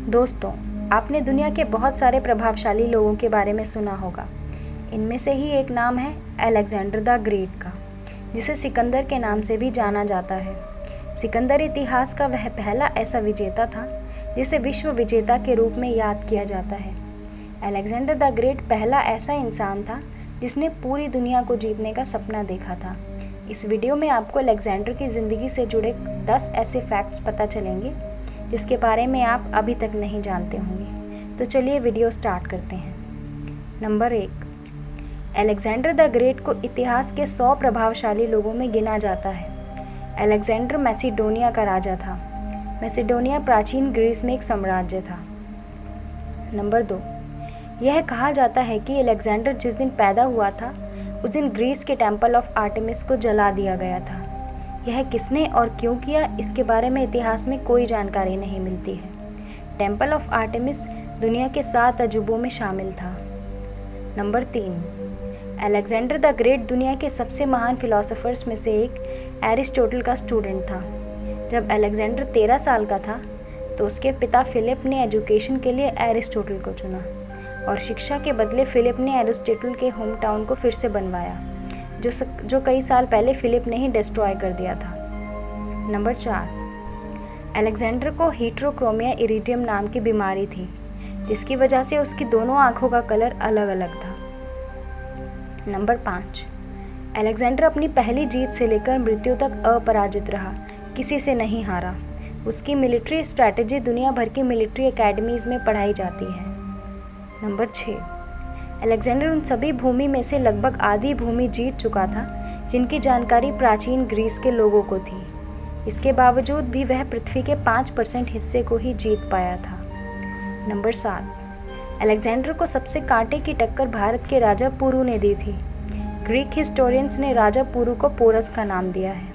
दोस्तों, आपने दुनिया के बहुत सारे प्रभावशाली लोगों के बारे में सुना होगा। इनमें से ही एक नाम है अलेक्जेंडर द ग्रेट का, जिसे सिकंदर के नाम से भी जाना जाता है। सिकंदर इतिहास का वह पहला ऐसा विजेता था जिसे विश्व विजेता के रूप में याद किया जाता है। अलेक्जेंडर द ग्रेट पहला ऐसा इंसान था जिसने पूरी दुनिया को जीतने का सपना देखा था। इस वीडियो में आपको अलेक्जेंडर की ज़िंदगी से जुड़े 10 ऐसे फैक्ट्स पता चलेंगे जिसके बारे में आप अभी तक नहीं जानते होंगे। तो चलिए वीडियो स्टार्ट करते हैं। नंबर 1, अलेक्जेंडर द ग्रेट को इतिहास के 100 प्रभावशाली लोगों में गिना जाता है। अलेक्जेंडर मैसिडोनिया का राजा था। मैसिडोनिया प्राचीन ग्रीस में एक साम्राज्य था। नंबर 2, यह कहा जाता है कि अलेक्जेंडर जिस दिन पैदा हुआ था उस दिन ग्रीस के टेम्पल ऑफ आर्टेमिस को जला दिया गया था। यह किसने और क्यों किया, इसके बारे में इतिहास में कोई जानकारी नहीं मिलती है। टेम्पल ऑफ आर्टेमिस दुनिया के 7 अजूबों में शामिल था। नंबर 3, अलेक्जेंडर द ग्रेट दुनिया के सबसे महान फिलोसोफर्स में से एक एरिस्टोटल का स्टूडेंट था। जब अलेक्जेंडर 13 साल का था तो उसके पिता फिलिप ने एजुकेशन के लिए एरिस्टोटल को चुना और शिक्षा के बदले फिलिप ने एरिस्टोटल के होम टाउन को फिर से बनवाया, जो कई साल पहले फिलिप ने ही डिस्ट्रॉय कर दिया था। नंबर 4, अलेक्जेंडर को हीटेरोक्रोमिया इरिडियम नाम की बीमारी थी, जिसकी वजह से उसकी दोनों आंखों का कलर अलग अलग था। नंबर 5, अलेक्जेंडर अपनी पहली जीत से लेकर मृत्यु तक अपराजित रहा, किसी से नहीं हारा। उसकी मिलिट्री स्ट्रैटेजी दुनिया भर की मिलिट्री एकेडमीज़ में पढ़ाई जाती है। नंबर 6, अलेक्जेंडर उन सभी भूमि में से लगभग आधी भूमि जीत चुका था जिनकी जानकारी प्राचीन ग्रीस के लोगों को थी। इसके बावजूद भी वह पृथ्वी के 5% हिस्से को ही जीत पाया था। नंबर 7, अलेक्जेंडर को सबसे कांटे की टक्कर भारत के राजा पुरु ने दी थी। ग्रीक हिस्टोरियंस ने राजा पुरु को पोरस का नाम दिया है।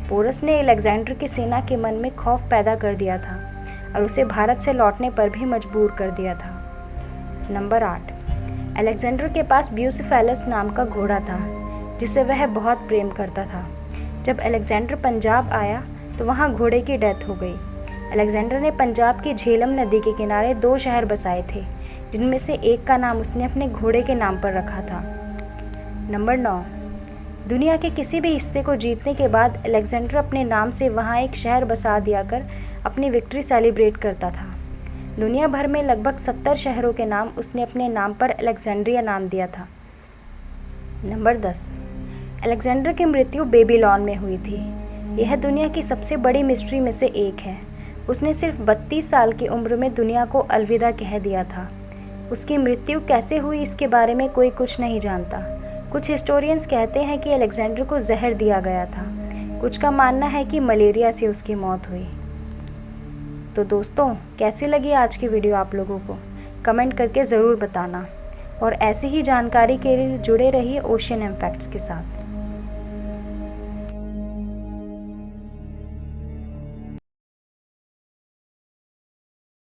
पोरस ने अलेक्जेंडर की सेना के मन में खौफ पैदा कर दिया था और उसे भारत से लौटने पर भी मजबूर कर दिया था। नंबर 8, अलेक्जेंडर के पास ब्यूसिफेलस नाम का घोड़ा था जिसे वह बहुत प्रेम करता था। जब अलेक्जेंडर पंजाब आया तो वहाँ घोड़े की डेथ हो गई। अलेक्जेंडर ने पंजाब की झेलम नदी के किनारे 2 शहर बसाए थे, जिनमें से एक का नाम उसने अपने घोड़े के नाम पर रखा था। नंबर 9, दुनिया के किसी भी हिस्से को जीतने के बाद अलेक्जेंडर अपने नाम से वहाँ एक शहर बसा दिया कर अपनी विक्ट्री सेलिब्रेट करता था। दुनिया भर में लगभग 70 शहरों के नाम उसने अपने नाम पर अलेक्जेंड्रिया नाम दिया था। नंबर 10, अलेक्जेंडर की मृत्यु बेबीलोन में हुई थी। यह दुनिया की सबसे बड़ी मिस्ट्री में से एक है। उसने सिर्फ 32 साल की उम्र में दुनिया को अलविदा कह दिया था। उसकी मृत्यु कैसे हुई, इसके बारे में कोई कुछ नहीं जानता। कुछ हिस्टोरियंस कहते हैं कि अलेक्जेंडर को जहर दिया गया था। कुछ का मानना है कि मलेरिया से उसकी मौत हुई। तो दोस्तों, कैसी लगी आज की वीडियो आप लोगों को? कमेंट करके ज़रूर बताना और ऐसे ही जानकारी के लिए जुड़े रहिए ओशियन एम फैक्ट्स के साथ।